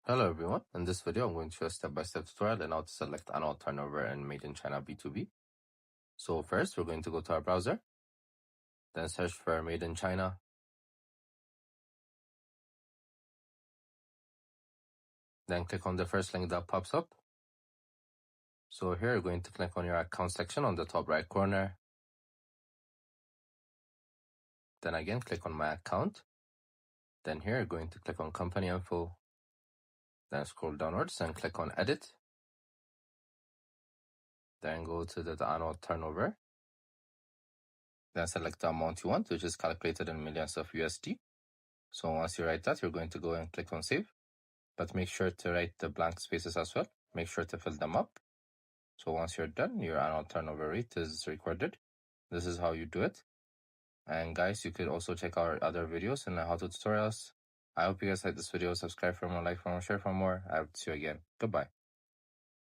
Hello everyone, in this video I'm going to show a step-by-step tutorial on how to select annual turnover in Made in China B2B. So first we're going to go to our browser, then search for Made in China. Then click on the first link that pops up. So here you're going to click on your account section on the top right corner. Then again click on my account. Then here you're going to click on company info. Then scroll downwards and click on edit. Then go to the annual turnover. Then select the amount you want, which is calculated in millions of USD. So once you write that, you're going to go and click on save. But make sure to write the blank spaces as well. Make sure to fill them up. So once you're done, your annual turnover rate is recorded. This is how you do it. And guys, you could also check our other videos and how to tutorials. I hope you guys like this video. Subscribe for more, like for more, share for more. I hope to see you again. Goodbye.